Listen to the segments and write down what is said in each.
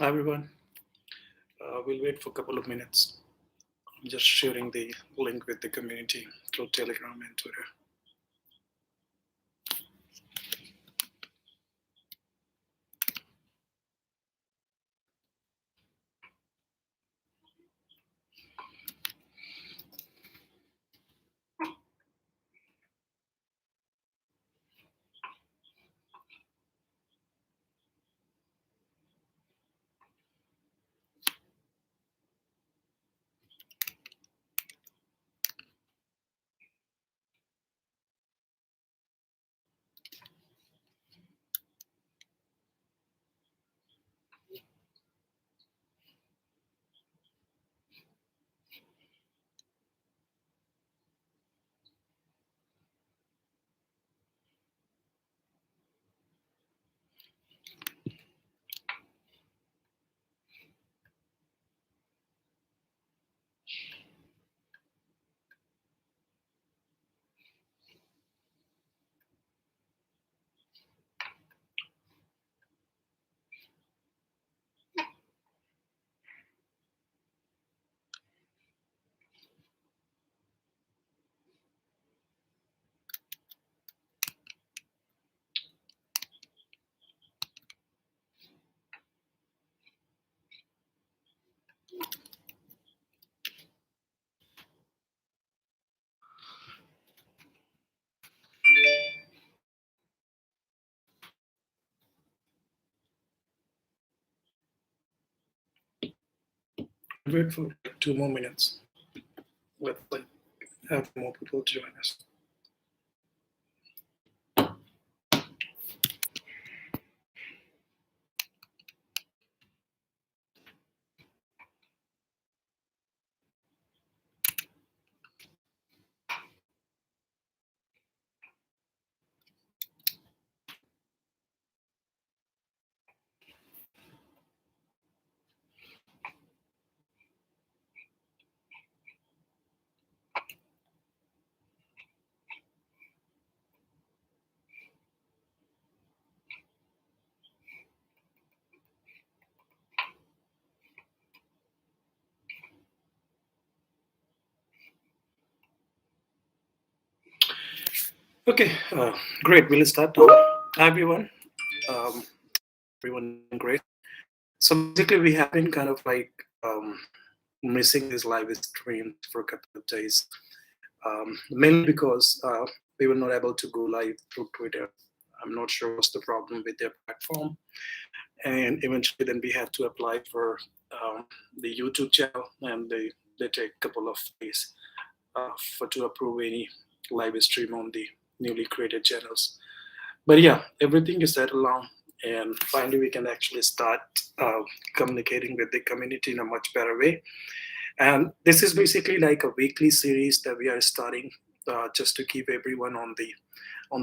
Hi everyone. We'll wait for a couple of minutes. I'm just sharing the link with the community through Telegram and Twitter. We'll wait for like 2 more minutes. Let's like have more people join us. Okay, great. We'll start now. Hi everyone. Everyone doing great. So basically, we have been kind of like missing these live streams for a couple of days, mainly because we were not able to go live through Twitter. I'm not sure what's the problem with their platform, and eventually then we have to apply for the YouTube channel, and they take a couple of days for to approve any live stream on the newly created channels. But yeah, everything is settled now, and finally we can actually start uh, communicating with the community in a much better way. And this is basically like a weekly series that we are starting, just to keep everyone on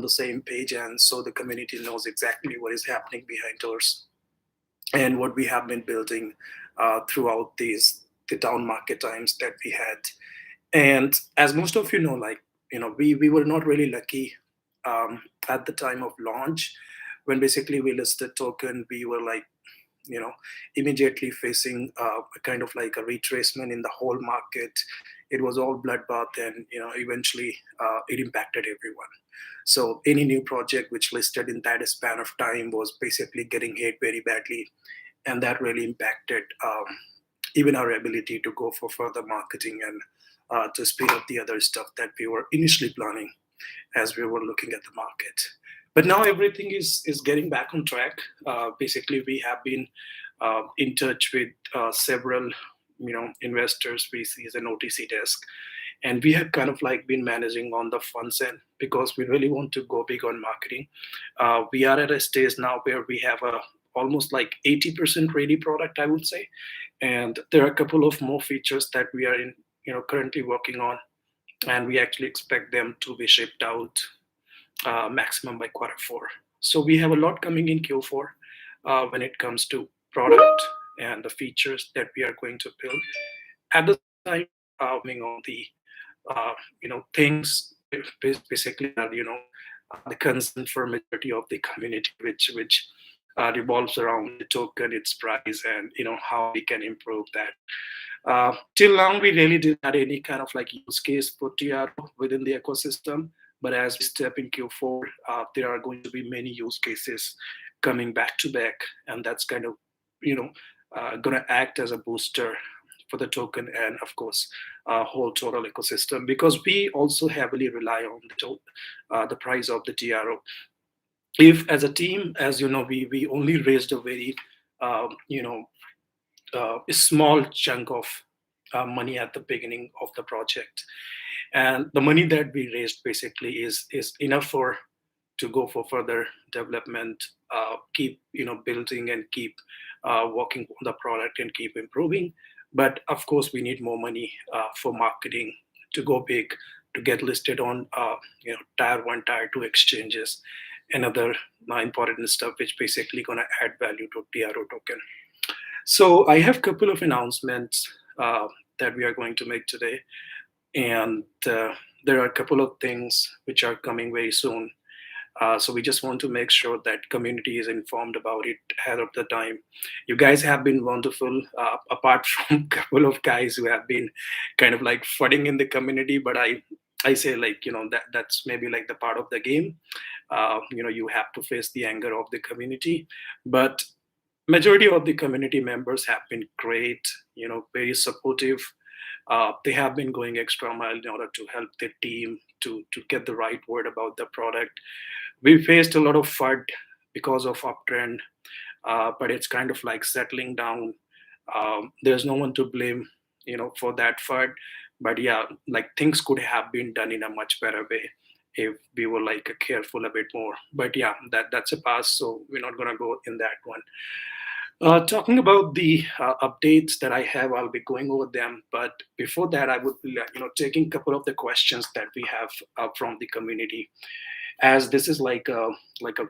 the same page, and so the community knows exactly what is happening behind doors and what we have been building throughout these the down market times that we had. And as most of you know, like we were not really lucky at the time of launch. When basically we listed token, we were like you know immediately facing a kind of like a retracement in the whole market. It was all bloodbath, and eventually it impacted everyone. So any new project which listed in that span of time was basically getting hit very badly, and that really impacted even our ability to go for further marketing and to speed up the other stuff that we were initially planning as we were looking at the market. But now everything is getting back on track. Basically, we have been in touch with several investors, VCs, and OTC desk, and we have kind of like been managing on the funds end because we really want to go big on marketing. We are at a stage now where we have a almost like 80% ready product, I would say, and there are a couple of more features that we are in currently working on, and we actually expect them to be shipped out maximum by quarter 4. So we have a lot coming in Q4 when it comes to product and the features that we are going to build. At the same time, working on the things basically are the concern for majority of the community, which revolves around the token, its price, and how we can improve that. Till now, we really didn't have any kind of like use case for TRO within the ecosystem. But as we step in Q4, there are going to be many use cases coming back to back, and that's kind of you know going to act as a booster for the token and of course whole total ecosystem, because we also heavily rely on the price of the TRO. If as a team, as you know, we only raised a very a small chunk of money at the beginning of the project, and the money that we raised basically is enough for to go for further development, keep building and keep working on the product and keep improving. But of course, we need more money for marketing to go big, to get listed on tier one, tier two exchanges, and other important stuff, which basically gonna add value to TRO token. So I have a couple of announcements that we are going to make today, and there are a couple of things which are coming very soon. So we just want to make sure that community is informed about it ahead of the time. You guys have been wonderful, apart from a couple of guys who have been kind of like fighting in the community. But I say like that's maybe like the part of the game. You have to face the anger of the community, but majority of the community members have been great. Very supportive. They have been going extra mile in order to help the team to get the right word about the product. We faced a lot of FUD because of uptrend, but it's kind of like settling down. There's no one to blame, for that FUD. But yeah, like things could have been done in a much better way if we were like careful a bit more. But yeah, that's a past, so we're not gonna go in that one. Talking about the updates that I have, I'll be going over them. But before that, I would be, taking a couple of the questions that we have from the community, as this is like a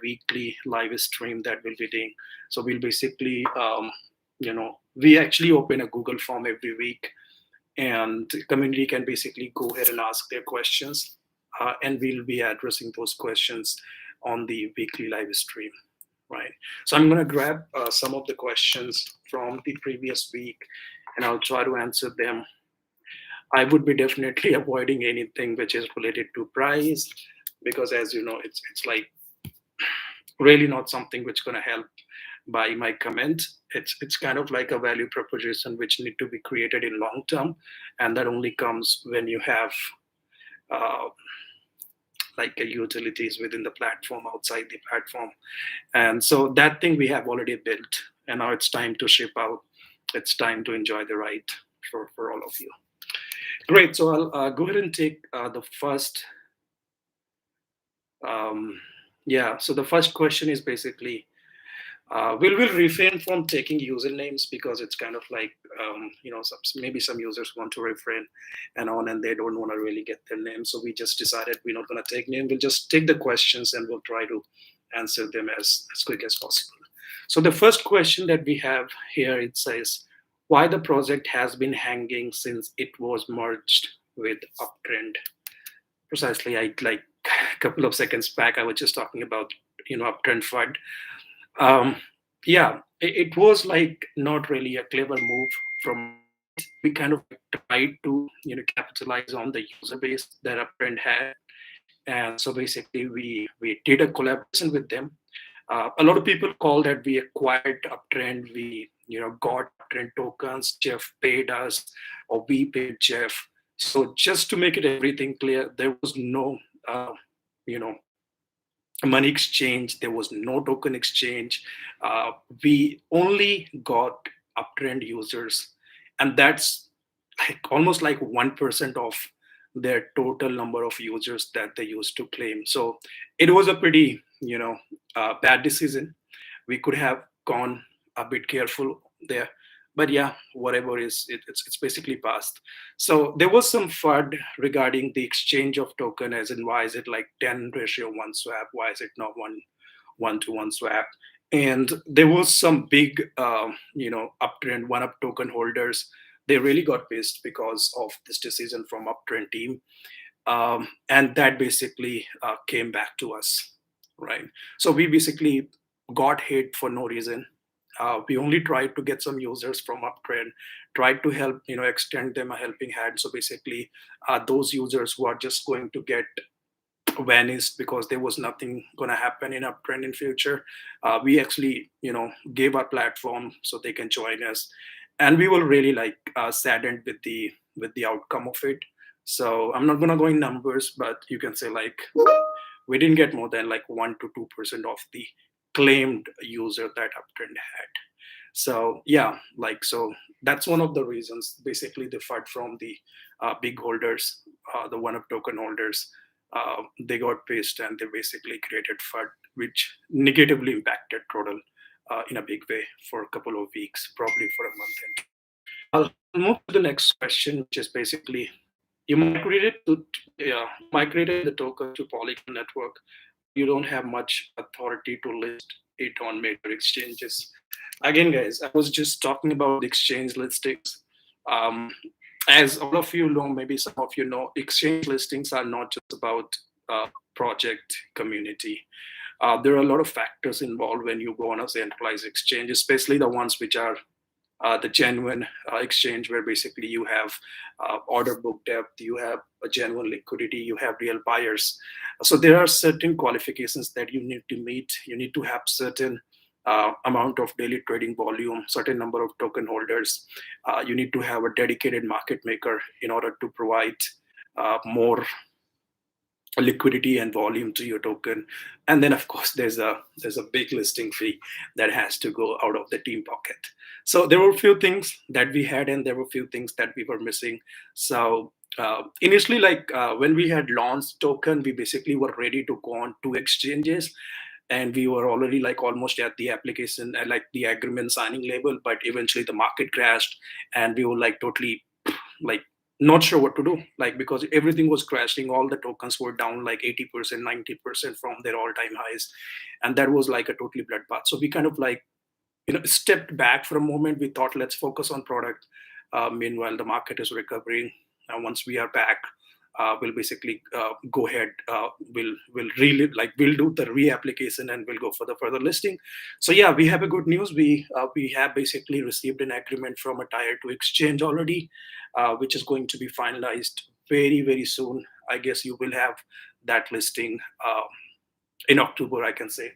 weekly live stream that we'll be doing. So we'll basically, we actually open a Google form every week, and the community can basically go ahead and ask their questions, and we'll be addressing those questions on the weekly live stream. Right. So I'm going to grab some of the questions from the previous week, and I'll try to answer them. I would be definitely avoiding anything which is related to price, because as you know, it's like really not something which going to help by my comment. It's kind of like a value proposition which need to be created in long term, and that only comes when you have uh, like a utilities within the platform, outside the platform. And so that thing we have already built, and now it's time to ship out. It's time to enjoy the ride for all of you. Great. So I'll go ahead and take the first. Um, yeah. So the first question is basically, we'll refrain from taking usernames, because it's kind of like maybe some users want to refrain and on, and they don't want to really get their name. So we just decided we're not going to take name. We'll just take the questions and we'll try to answer them as quick as possible. So the first question that we have here, it says, why the project has been hanging since it was merged with Uptrend? Precisely, I like a couple of seconds back, I was just talking about Uptrend fund. um, yeah, it was like not really a clever move from our side. We kind of like tried to capitalize on the user base that Uptrend had, and so basically we did a collaboration with them. A lot of people call that we acquired Uptrend. We got Uptrend tokens. Jeff paid us, or we paid Jeff. So just to make it everything clear, there was no you know money exchange. There was no token exchange. We only got Uptrend users, and that's like almost like 1% of their total number of users that they used to claim. So it was a pretty bad decision. We could have gone a bit careful there, but yeah, whatever is it's basically past. So there was some FUD regarding the exchange of token, as in why is it like 10:1 swap, why is it not 1:1 swap. And there was some big Uptrend one up token holders. They really got pissed because of this decision from Uptrend team, and that basically came back to us, right? So we basically got hit for no reason. We only tried to get some users from uptrend, tried to help, extend them a helping hand. So basically, those users who are just going to get vanished because there was nothing going to happen in uptrend in future, we actually, gave our platform so they can join us, and we were really like saddened with the outcome of it. So I'm not going to go in numbers, but you can say like we didn't get more than like 1 to 2% of the claimed user that uptrend had. So yeah, like, so that's one of the reasons. Basically, the FUD from the big holders, the one of token holders, they got pissed and they basically created FUD, which negatively impacted Trodl in a big way for a couple of weeks, probably for a month. And I'll move to the next question, which is basically you migrated the token to Polygon network, but you don't have much authority to list it on major exchanges. Again, guys, I was just talking about the exchange listings. Um, as all of you know, maybe some of you know, exchange listings are not just about project community. There are a lot of factors involved when you go on a centralized exchange, especially the ones which are the genuine exchange, where basically you have order book depth, you have a genuine liquidity, you have real buyers. So there are certain qualifications that you need to meet. You need to have certain amount of daily trading volume, certain number of token holders. You need to have a dedicated market maker in order to provide more liquidity and volume to your token. And then of course there's a big listing fee that has to go out of the team pocket. So there were a few things that we had and there were a few things that we were missing. So initially, like when we had launched token, we basically were ready to go on two exchanges, and we were already like almost at the application and like the agreement signing level, but eventually the market crashed and we were like totally like not sure what to do, like because everything was crashing, all the tokens were down like 80%, 90% from their all-time highs, and that was like a totally bloodbath. So we kind of like, stepped back for a moment. We thought, let's focus on product. Meanwhile, the market is recovering. Once we are back, we'll basically go ahead. We'll really like we'll do the reapplication and we'll go for the further listing. So yeah, we have a good news. We have basically received an agreement from a tier two exchange already, which is going to be finalized very very soon. I guess you will have that listing in October, I can say.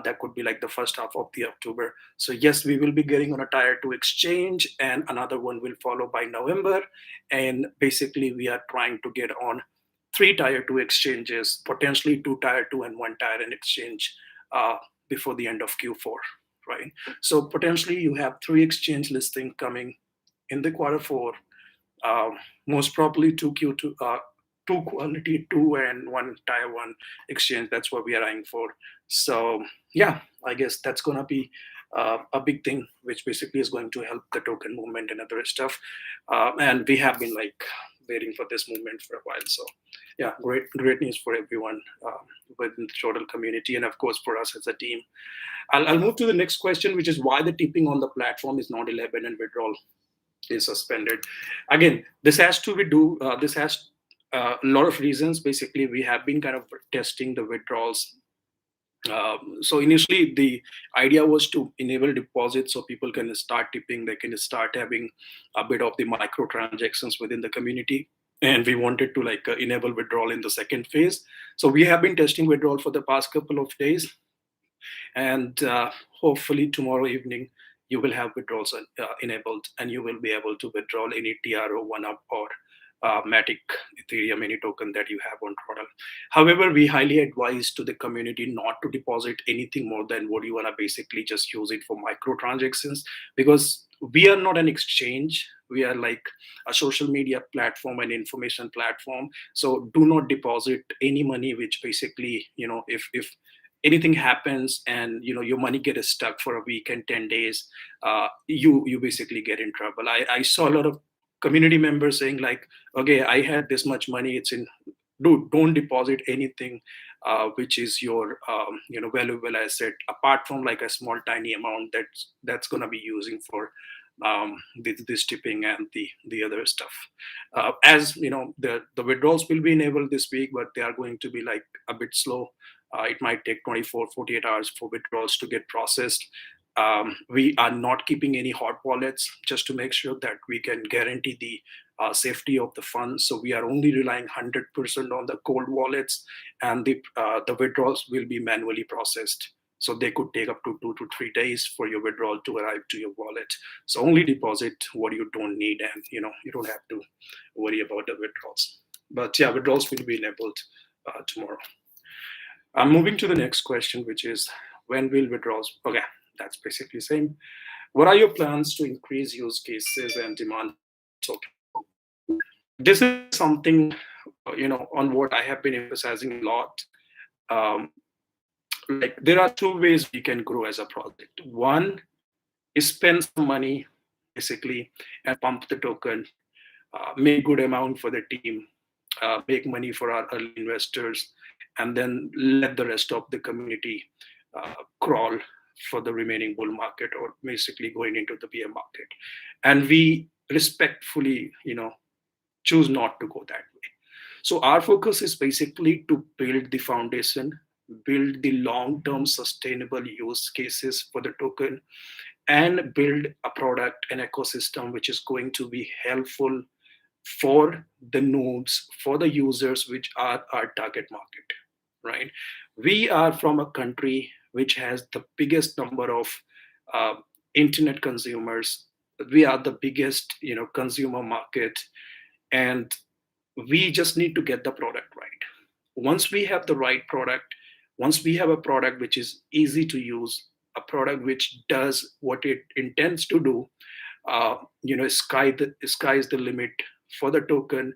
That could be like the first half of the October. So yes, we will be getting on a tier two exchange, and another one will follow by November. And basically, we are trying to get on three tier two exchanges, potentially two tier two and one tier one exchange before the end of Q4, right? So potentially, you have three exchange listing coming in the quarter four, uh, most probably two Q2, two quality two and one tier one exchange. That's what we are eyeing for. So yeah, I guess that's gonna be a big thing, which basically is going to help the token movement and other stuff. And we have been like waiting for this movement for a while. So yeah, great news for everyone within the Trodl community, and of course for us as a team. I'll move to the next question, which is why the tipping on the platform is not 11 and withdrawal is suspended. Again, this has to be do. This has a lot of reasons. Basically, we have been kind of testing the withdrawals. So initially, the idea was to enable deposits so people can start tipping. They can start having a bit of the micro transactions within the community. And we wanted to like enable withdrawal in the second phase. So we have been testing withdrawal for the past couple of days, and hopefully tomorrow evening you will have withdrawals enabled, and you will be able to withdraw any TRO, one up, or Matic Ethereum, any token that you have on Trodl. However, we highly advise to the community not to deposit anything more than what you want to basically just use it for micro transactions, because we are not an exchange. We are like a social media platform and information platform. So do not deposit any money which basically, if anything happens and your money gets stuck for a week and 10 days, you basically get in trouble. I saw a lot of community members saying like, okay, I had this much money, it's in, dude, don't deposit anything which is your valuable asset, apart from like a small tiny amount that's going to be using for this tipping and the other stuff. As the withdrawals will be enabled this week, but they are going to be like a bit slow. It might take 24, 48 hours for withdrawals to get processed. We are not keeping any hot wallets just to make sure that we can guarantee the safety of the funds. So we are only relying 100% on the cold wallets, and the withdrawals will be manually processed. So they could take up to 2 to 3 days for your withdrawal to arrive to your wallet. So only deposit what you don't need, and you don't have to worry about the withdrawals. But yeah, withdrawals will be enabled tomorrow. I'm moving to the next question, which is when will withdrawals? Okay, that's basically same. What are your plans to increase use cases and demand for the token? This is something on what I have been emphasizing a lot. Um, like there are two ways we can grow as a project. One is spend some money basically and pump the token, make good amount for the team, make money for our early investors, and then let the rest of the community crawl for the remaining bull market, or basically going into the bear market. And we respectfully, choose not to go that way. So our focus is basically to build the foundation, build the long-term sustainable use cases for the token, and build a product, an ecosystem which is going to be helpful for the nodes, for the users, which are our target market, right? We are from a country which has the biggest number of uh, internet consumers. We are the biggest, consumer market, and we just need to get the product right. Once we have the right product, once we have a product which is easy to use, a product which does what it intends to do, sky's the limit for the token,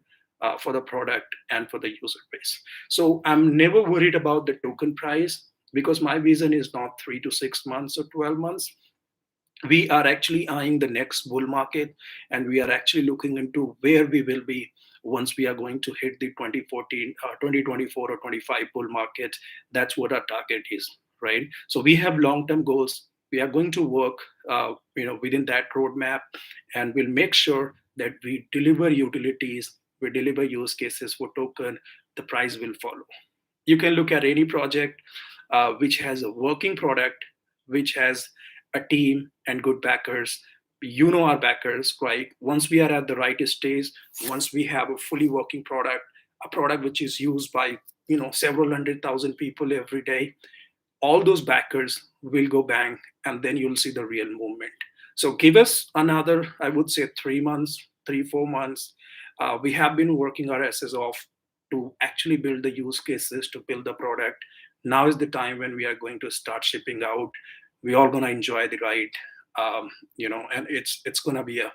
for the product, and for the user base. So I'm never worried about the token price, because my vision is not 3 to 6 months or 12 months. We are actually eyeing the next bull market, and we are actually looking into where we will be once we are going to hit the 2014 2024 or 25 bull market. That's what our target is, right? So we have long term goals. We are going to work within that roadmap, and we'll make sure that we deliver utilities, we deliver use cases for token. The price will follow. You can look at any project which has a working product, which has a team and good backers. Our backers, right? Once we are at the right stage, once we have a fully working product, a product which is used by several 100,000 people every day, all those backers will go bang, and then you'll see the real movement. So give us another, I would say, 3 months, 3 4 months. We have been working our asses off to actually build the use cases, to build the product. Now is the time when we are going to start shipping out. We all gonna enjoy the ride, and it's gonna be a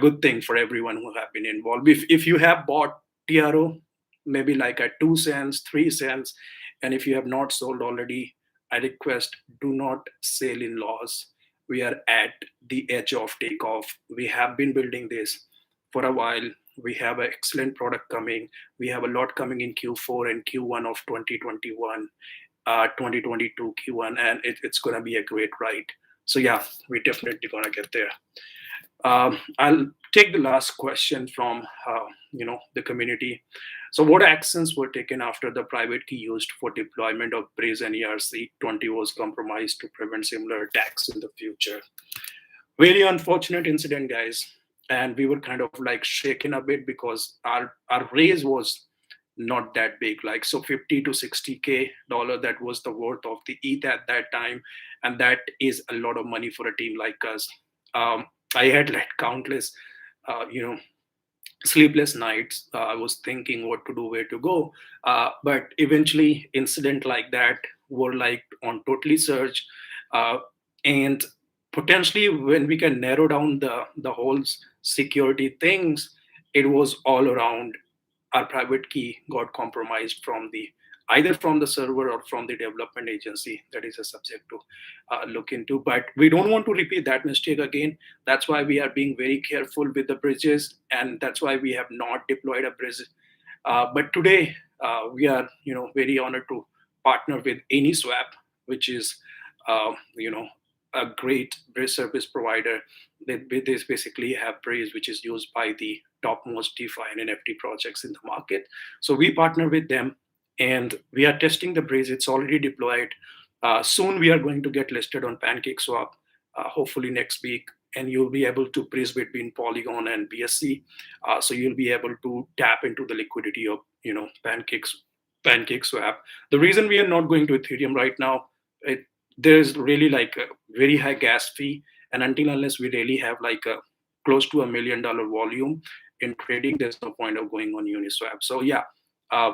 good thing for everyone who have been involved. If you have bought TRO, maybe like at 2 cents, 3 cents, and if you have not sold already, I request, do not sell in loss. We are at the edge of takeoff. We have been building this for a while. We have an excellent product coming. We have a lot coming in Q4 and Q1 of 2021, 2022 Q1, and it's going to be a great ride. So yeah, we're definitely going to get there. I'll take the last question from the community. So, what actions were taken after the private key used for deployment of Brazen ERC20 was compromised to prevent similar attacks in the future? Very unfortunate incident, guys, and we were kind of like shaken a bit because our raise was not that big, like so 50 to 60K dollar. That was the worth of the ETH at that time, and that is a lot of money for a team like us. Um, I had like countless, sleepless nights. I was thinking what to do, where to go, but eventually, incident like that were like on totally search, uh, and potentially when we can narrow down the whole security things, it was all around our private key got compromised from the either from the server or from the development agency. That is a subject to look into, but we don't want to repeat that mistake again. That's why we are being very careful with the bridges, and that's why we have not deployed a bridge. But today we are very honored to partner with AnySwap, which is a great bridge service provider. They basically have bridge which is used by the topmost DeFi and NFT projects in the market. So we partner with them, and we are testing the bridge. It's already deployed. Soon we are going to get listed on PancakeSwap, hopefully next week, and you'll be able to bridge between Polygon and BSC. So you'll be able to tap into the liquidity of PancakeSwap. The reason we are not going to Ethereum right now, there's really like a very high gas fee, and until unless we really have like a close to $1 million volume in trading, there's no point of going on Uniswap. So yeah,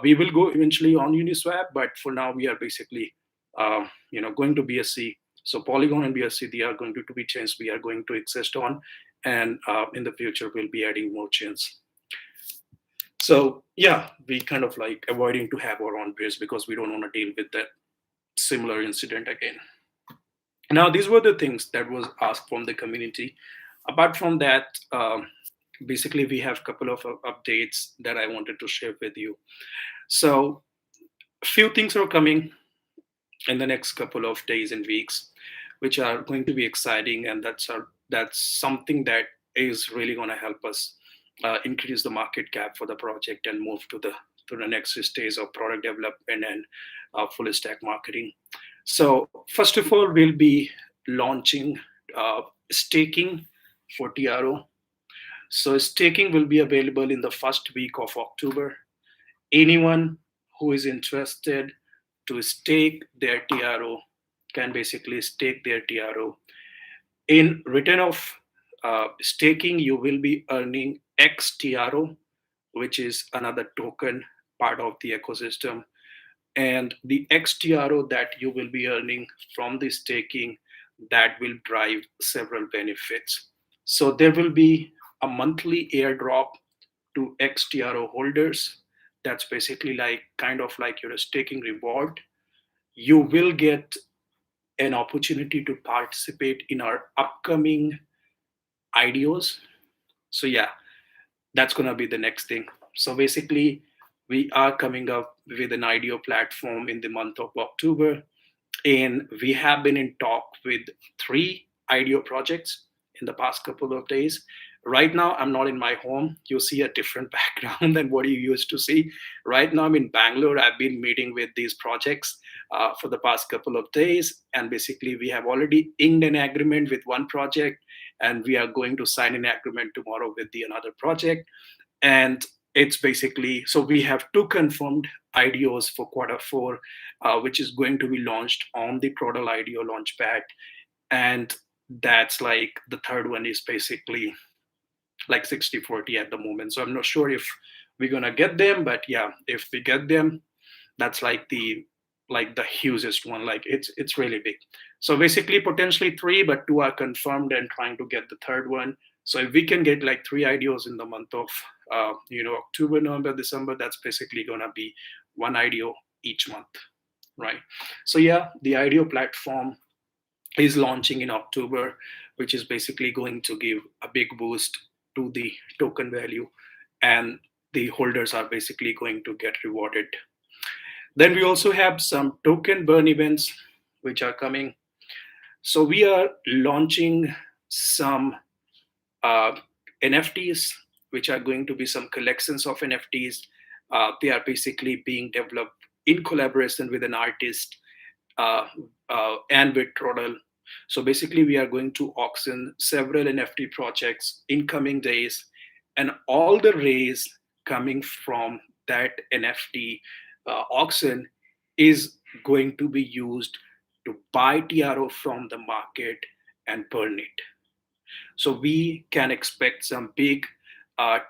we will go eventually on Uniswap, but for now we are basically, going to BSC. So Polygon and BSC, they are going to be chains we are going to exist on, and in the future we'll be adding more chains. So yeah, we kind of like avoiding to have our own bridge because we don't want to deal with that similar incident again. Now these were the things that was asked from the community. Apart from that, basically we have a couple of updates that I wanted to share with you. So a few things are coming in the next couple of days and weeks, which are going to be exciting, and that's something that is really going to help us increase the market cap for the project and move to the next stage of product development and full stack marketing. So first of all, we'll be launching staking for TRO. So staking will be available in the first week of October. Anyone who is interested to stake their TRO can basically stake their TRO. In return of staking, you will be earning XTRO, which is another token part of the ecosystem. And the XTRO that you will be earning from the staking, that will drive several benefits. So there will be a monthly airdrop to XTRO holders. That's basically like kind of like your staking reward. You will get an opportunity to participate in our upcoming IDOs. So yeah, that's gonna be the next thing. So basically, we are coming up with an IDO platform in the month of October, and we have been in talk with 3 IDO projects in the past couple of days. Right now, I'm not in my home. You see a different background than what you used to see. Right now, I'm in Bangalore. I've been meeting with these projects for the past couple of days. And basically, we have already inked an agreement with one project, and we are going to sign an agreement tomorrow with the another project. And it's basically, so we have 2 confirmed IDOs for quarter 4, which is going to be launched on the Trodl IDO launchpad. And that's like the third one is basically like 60-40 at the moment. So I'm not sure if we're gonna get them, but yeah, if we get them, that's like the hugest one. Like it's really big. So basically potentially 3, but 2 are confirmed and trying to get the third one. So if we can get like 3 IDOs in the month of October, November, December, that's basically gonna be 1 IDO each month, right? So yeah, the IDO platform is launching in October, which is basically going to give a big boost to the token value, and the holders are basically going to get rewarded. Then we also have some token burn events which are coming. So we are launching some uh, NFTs, which are going to be some collections of NFTs. They are basically being developed in collaboration with an artist and with Trodl. So basically, we are going to auction several NFT projects in coming days, and all the raise coming from that NFT auction is going to be used to buy TRO from the market and burn it. So we can expect some big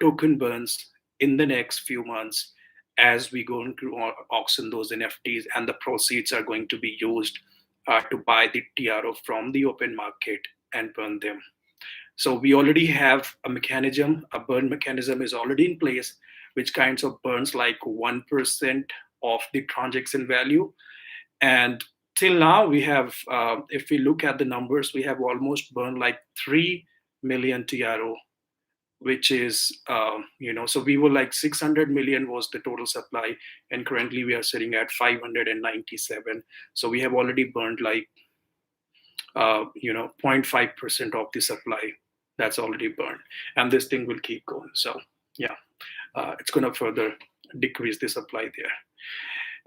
token burns in the next few months as we go into auction those NFTs, and the proceeds are going to be used to buy the TRO from the open market and burn them. So we already have a mechanism, a burn mechanism is already in place, which kinds of burns like 1% of the transaction value. And till now, we have, if we look at the numbers, we have almost burned like 3 million TRO, which is, so we were like 600 million was the total supply, and currently we are sitting at 597. So we have already burned like, 0.5% of the supply that's already burned, and this thing will keep going. So yeah, it's going to further decrease the supply there.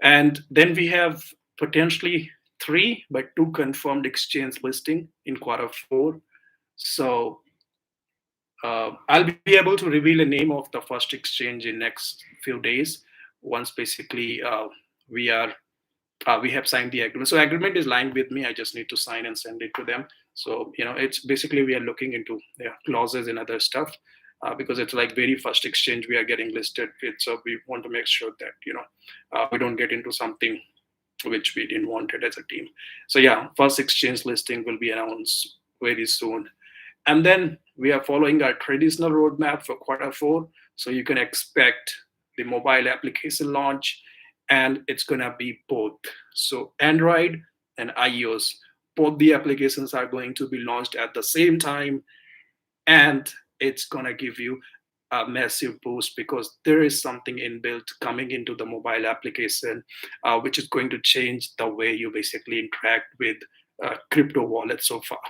And then we have potentially three, but two confirmed exchange listing in quarter 4. So I'll be able to reveal a name of the first exchange in next few days. Once basically we have signed the agreement. So agreement is lying with me. I just need to sign and send it to them. So it's basically we are looking into clauses and other stuff, because it's like very first exchange we are getting listed with. So we want to make sure that we don't get into something which we didn't want it as a team. So yeah, first exchange listing will be announced very soon. And then we are following our traditional roadmap for quarter 4. So you can expect the mobile application launch, and it's going to be both. So Android and iOS, both the applications are going to be launched at the same time, and it's going to give you a massive boost because there is something inbuilt coming into the mobile application, which is going to change the way you basically interact with crypto wallets so far.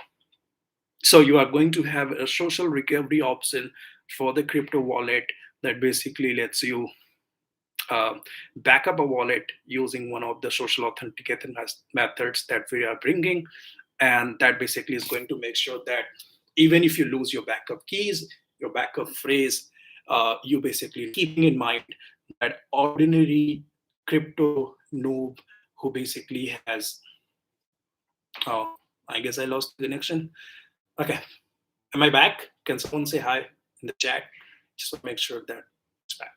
So you are going to have a social recovery option for the crypto wallet that basically lets you uh, back up a wallet using one of the social authentication methods that we are bringing. And that basically is going to make sure that even if you lose your backup keys, your backup phrase, you basically keeping in mind that ordinary crypto noob who basically has, oh, I guess I lost the connection. Okay, am I back? Can someone say hi in the chat? Just to make sure that it's back.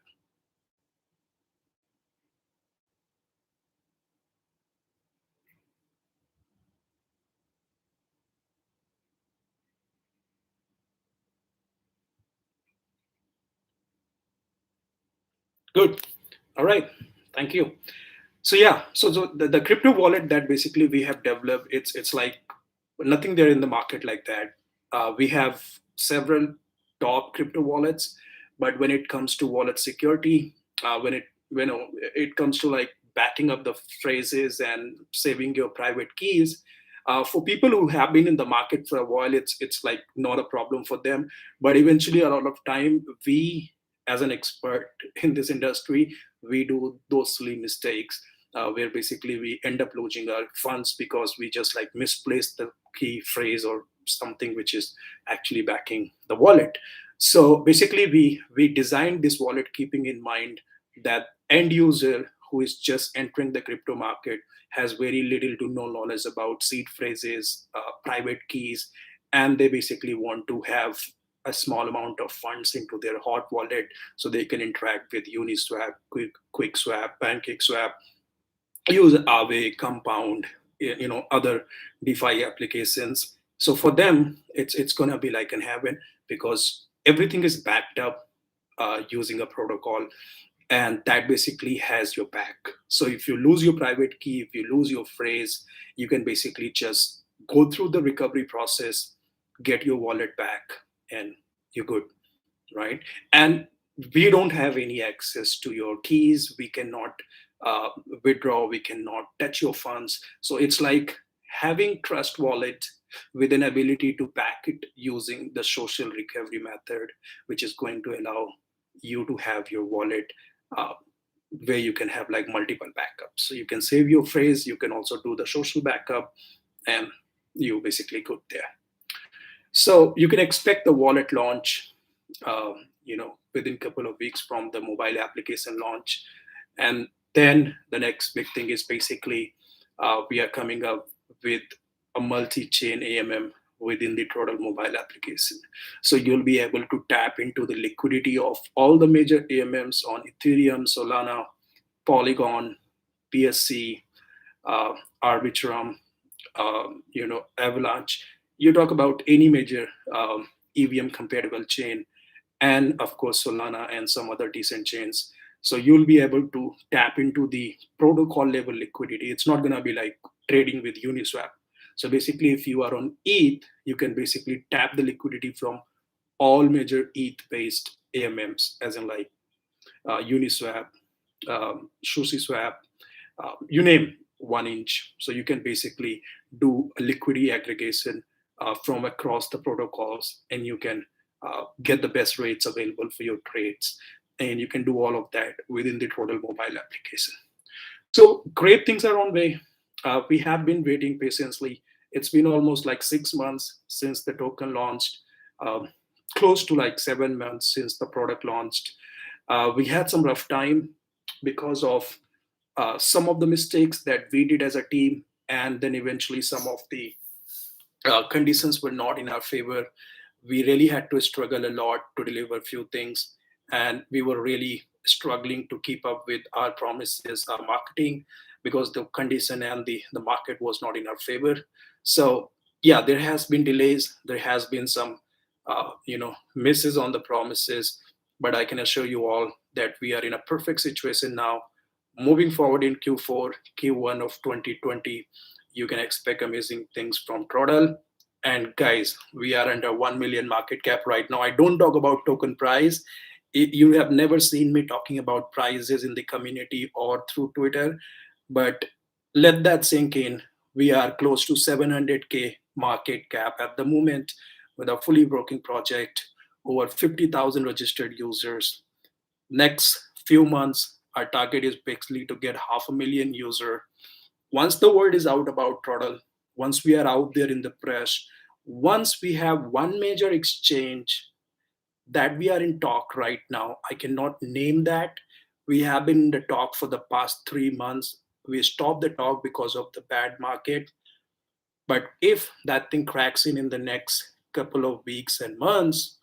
Good. All right. Thank you. So yeah, so the crypto wallet that basically we have developed, it's like nothing there in the market like that. We have several top crypto wallets, but when it comes to wallet security, when it comes to like backing up the phrases and saving your private keys, for people who have been in the market for a while, it's like not a problem for them. But eventually, a lot of time, we as an expert in this industry, we do those silly mistakes, where basically we end up losing our funds because we just like misplaced the key phrase or something which is actually backing the wallet. So basically we designed this wallet keeping in mind that end user who is just entering the crypto market has very little to no knowledge about seed phrases, private keys, and they basically want to have a small amount of funds into their hot wallet so they can interact with Uniswap, QuickSwap, PancakeSwap, use Aave, Compound, other DeFi applications. So for them, it's gonna be like in heaven because everything is backed up using a protocol, and that basically has your back. So if you lose your private key, if you lose your phrase, you can basically just go through the recovery process, get your wallet back, and you're good, right? And we don't have any access to your keys. We cannot uh, withdraw. We cannot touch your funds. So it's like having Trust Wallet with an ability to back it using the social recovery method, which is going to allow you to have your wallet uh, where you can have like multiple backups. So you can save your phrase. You can also do the social backup, and you basically good there. So you can expect the wallet launch, within a couple of weeks from the mobile application launch. And then the next big thing is basically we are coming up with a multi-chain AMM within the Trodl mobile application. So you'll be able to tap into the liquidity of all the major AMMs on Ethereum, Solana, Polygon, PSC, Arbitrum, Avalanche. You talk about any major EVM compatible chain, and of course Solana and some other decent chains. So you'll be able to tap into the protocol level liquidity. It's not going to be like trading with Uniswap. So basically, if you are on ETH, you can basically tap the liquidity from all major ETH based AMMs, as in like Uniswap, SushiSwap, you name 1 inch. So you can basically do a liquidity aggregation from across the protocols, and you can get the best rates available for your trades. And you can do all of that within the Trodl mobile application. So great things are on way. We have been waiting patiently. It's been almost like 6 months since the token launched, um, close to like 7 months since the product launched. We had some rough time because of some of the mistakes that we did as a team, and then eventually some of the conditions were not in our favor. We really had to struggle a lot to deliver a few things, and we were really struggling to keep up with our promises, our marketing, because the condition and the market was not in our favor. So yeah, there has been delays, there has been some misses on the promises, but I can assure you all that we are in a perfect situation now. Moving forward in Q4, Q1 of 2020, you can expect amazing things from Trodl. And guys, we are under 1 million market cap right now. I don't talk about token price. You have never seen me talking about prices in the community or through Twitter, but let that sink in. We are close to 700K market cap at the moment with a fully broken project, over 50,000 registered users. Next few months, our target is basically to get half a million user. Once the word is out about Trodl, once we are out there in the press, once we have one major exchange that we are in talk right now, I cannot name that. We have been in the talk for the past 3 months. We stopped the talk because of the bad market. But if that thing cracks in the next couple of weeks and months,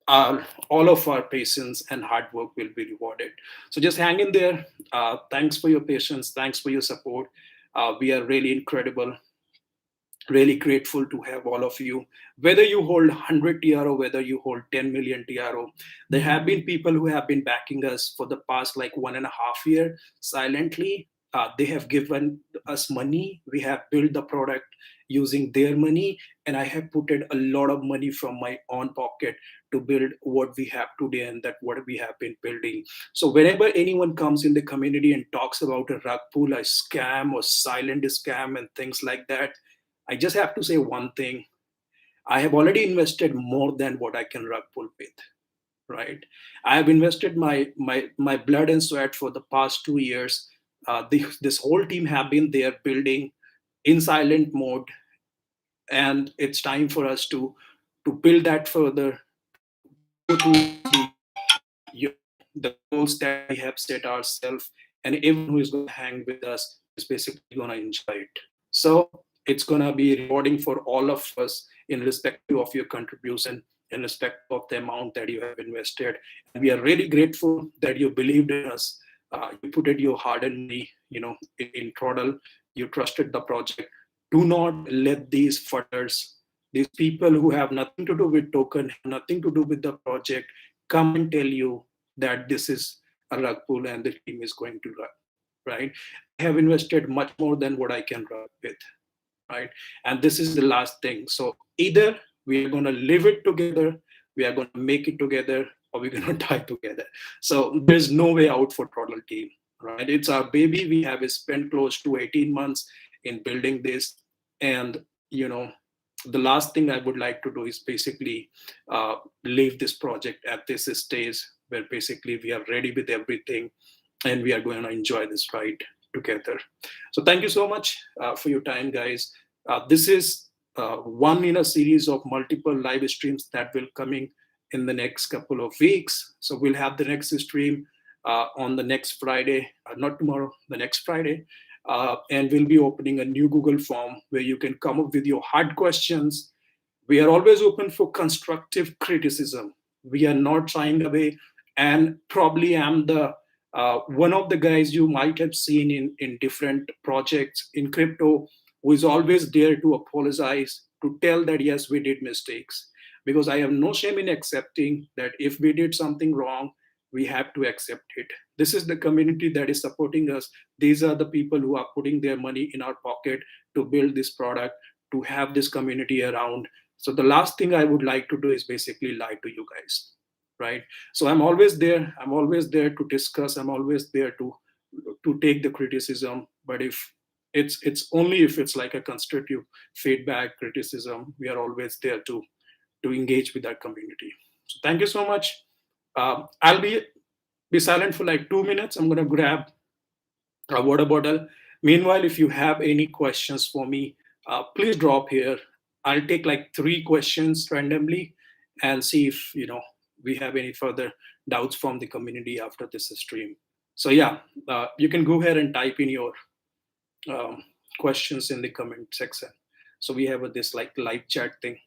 all of our patience and hard work will be rewarded. So just hang in there. Thanks for your patience. Thanks for your support. We are really incredible, really grateful to have all of you. Whether you hold 100 TRO, whether you hold 10 million TRO, there have been people who have been backing us for the past like 1.5 year silently. They have given us money. We have built the product using their money, and I have put in a lot of money from my own pocket to build what we have today and that what we have been building. So whenever anyone comes in the community and talks about a rug pull, a scam or silent scam and things like that, I just have to say one thing. I have already invested more than what I can rug pull with, right? I have invested my blood and sweat for the past 2 years. This whole team have been there building in silent mode, and it's time for us to build that further, to go towards the goals that we have set ourselves, and everyone who is going to hang with us is basically going to enjoy it. So it's going to be rewarding for all of us in respect of your contribution, in respect of the amount that you have invested. And we are really grateful that you believed in us. You put in your hard-earned money, in Trodl. You trusted the project. Do not let these fudders, these people who have nothing to do with token, have nothing to do with the project, come and tell you that this is a rug pull and the team is going to run, right? I have invested much more than what I can run with, right? And this is the last thing. So either we are going to live it together, we are going to make it together, or we're going to die together. So there's no way out for Trodl team, right? It's our baby. We have spent close to 18 months in building this. And, the last thing I would like to do is basically leave this project at this stage where basically we are ready with everything and we are going to enjoy this ride together. So thank you so much for your time, guys. This is one in a series of multiple live streams that will coming in the next couple of weeks. So we'll have the next stream on the next Friday, not tomorrow, the next Friday. And we'll be opening a new Google form where you can come up with your hard questions. We are always open for constructive criticism. We are not shying away. And probably I'm the one of the guys you might have seen in different projects in crypto who is always there to apologize, to tell that yes, we did mistakes. Because I have no shame in accepting that if we did something wrong, we have to accept it. This is the community that is supporting us. These are the people who are putting their money in our pocket to build this product, to have this community around. So the last thing I would like to do is basically lie to you guys, right? So I'm always there. I'm always there to discuss. I'm always there to take the criticism. But if it's only if it's like a constructive feedback, criticism, we are always there to engage with our community. So thank you so much. I'll be Be silent for like 2 minutes. I'm gonna grab a water bottle. Meanwhile, if you have any questions for me, please drop here. I'll take like three questions randomly and see if we have any further doubts from the community after this stream. So yeah, you can go ahead and type in your um, questions in the comment section. So we have this like live chat thing.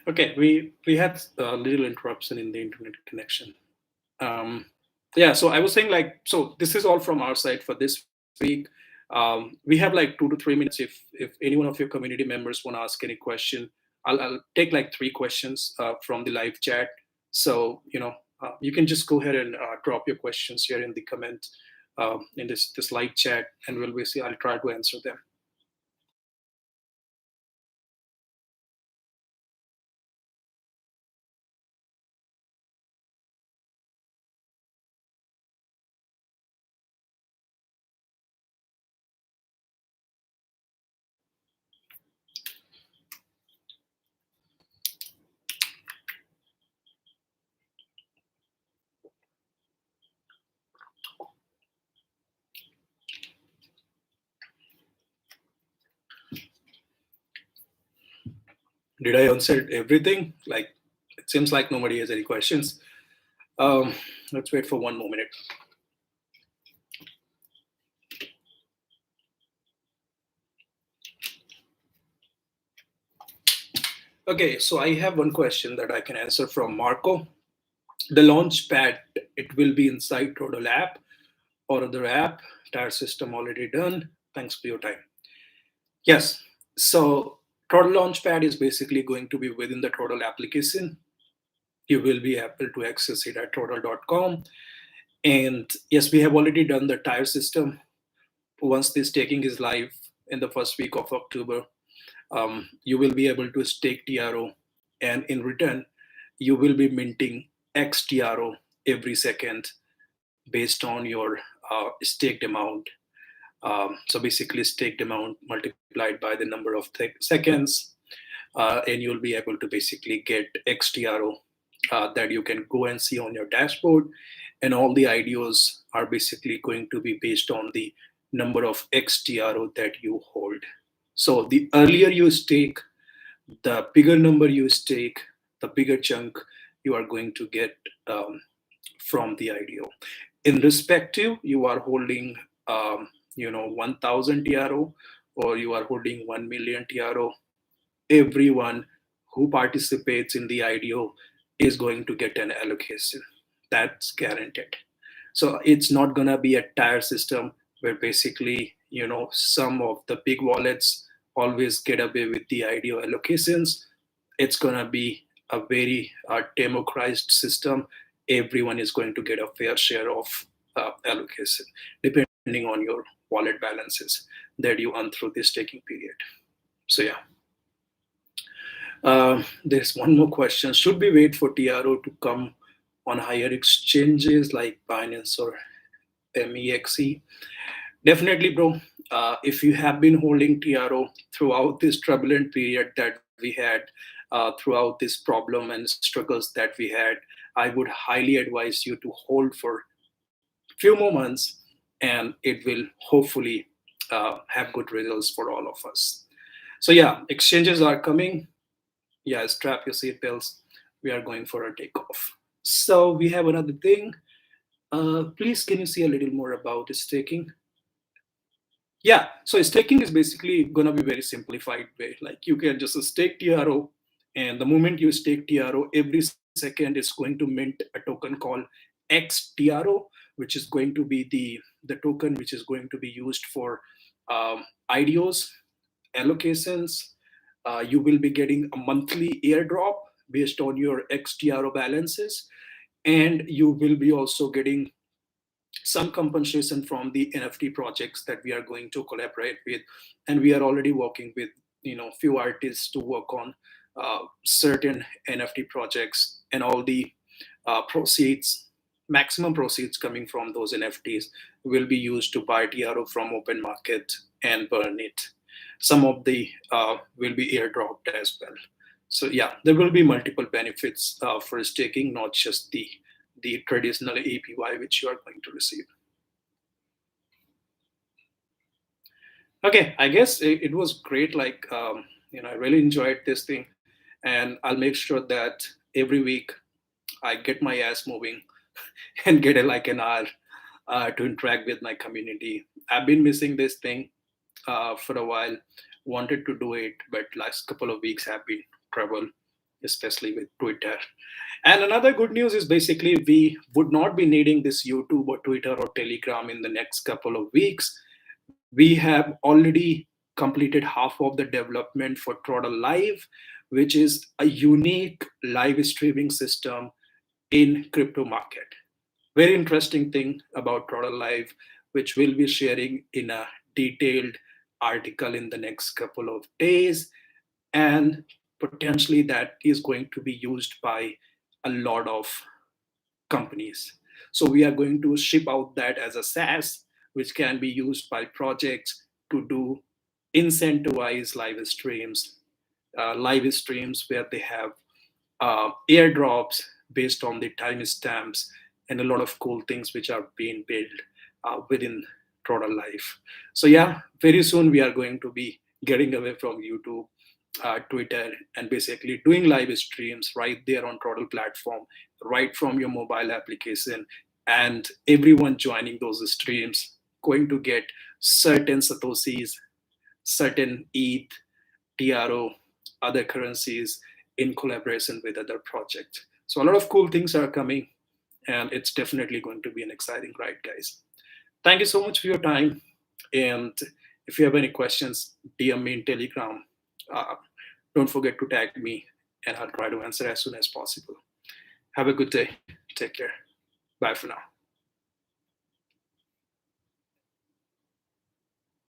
Okay, we had a little interruption in the internet connection. Um, yeah, so I was saying like, so this is all from our side for this week. We have like 2 to 3 minutes. If any one of your community members want to ask any question, I'll take like three questions from the live chat. So you can just go ahead and drop your questions here in the comment in this live chat, and we'll basically I'll try to answer them. Did I answer everything? Like, it seems like nobody has any questions. Um, let's wait for one more minute. Okay, so I have one question that I can answer from Marco. The launch pad, it will be inside Trodl app or other app. Tire system already done. Thanks for your time. Yes. So Trodl Launchpad is basically going to be within the Trodl application. You will be able to access it at trodl.com. And yes, we have already done the tire system. Once this staking is live in the first week of October, you will be able to stake TRO, and in return, you will be minting X TRO every second based on your staked amount. So basically, staked amount multiplied by the number of seconds, and you'll be able to basically get XTRO that you can go and see on your dashboard. And all the IDOs are basically going to be based on the number of XTRO that you hold. So the earlier you stake, the bigger number you stake, the bigger chunk you are going to get from the IDO. In respective, you are holding 1000 TRO or you are holding 1 million TRO. Everyone who participates in the IDO is going to get an allocation. That's guaranteed. So it's not going to be a tire system where basically, some of the big wallets always get away with the IDO allocations. It's going to be a very democratized system. Everyone is going to get a fair share of allocation, depending on your wallet balances that you earn through this staking period. So yeah. There's one more question. Should we wait for TRO to come on higher exchanges like Binance or MEXE? Definitely, bro. If you have been holding TRO throughout this turbulent period that we had, throughout this problem and struggles that we had, I would highly advise you to hold for few more months, and it will hopefully have good results for all of us. So yeah, exchanges are coming. Yeah, strap your seatbelts. We are going for a takeoff. So we have another thing. Please, can you see a little more about staking? Yeah, so staking is basically gonna be very simplified way. Like you can just stake TRO, and the moment you stake TRO, every second it's going to mint a token called XTRO, which is going to be the token which is going to be used for IDOs, allocations. You will be getting a monthly airdrop based on your XTRO balances, and you will be also getting some compensation from the NFT projects that we are going to collaborate with, and we are already working with few artists to work on certain NFT projects, and all the proceeds, maximum proceeds coming from those NFTs will be used to buy TRO from open market and burn it. Some of the will be airdropped as well. So yeah, there will be multiple benefits for staking, not just the traditional APY which you are going to receive. Okay, I guess it was great. Like, I really enjoyed this thing, and I'll make sure that every week I get my ass moving and get like an hour to interact with my community. I've been missing this thing for a while. Wanted to do it, but last couple of weeks have been trouble, especially with Twitter. And another good news is basically we would not be needing this YouTube or Twitter or Telegram in the next couple of weeks. We have already completed half of the development for Trodl Live, which is a unique live streaming system in crypto market. Very interesting thing about Trodl Live, which we'll be sharing in a detailed article in the next couple of days, and potentially that is going to be used by a lot of companies. So we are going to ship out that as a SaaS, which can be used by projects to do incentivized live streams where they have airdrops based on the timestamps, and a lot of cool things which are being built within Trodl Life. So yeah, very soon we are going to be getting away from YouTube, Twitter, and basically doing live streams right there on Trodl platform, right from your mobile application, and everyone joining those streams going to get certain satoshis, certain ETH, TRO, other currencies in collaboration with other projects. So a lot of cool things are coming, and it's definitely going to be an exciting ride, guys. Thank you so much for your time. And if you have any questions, DM me in Telegram. Uh, don't forget to tag me, and I'll try to answer as soon as possible. Have a good day. Take care. Bye for now.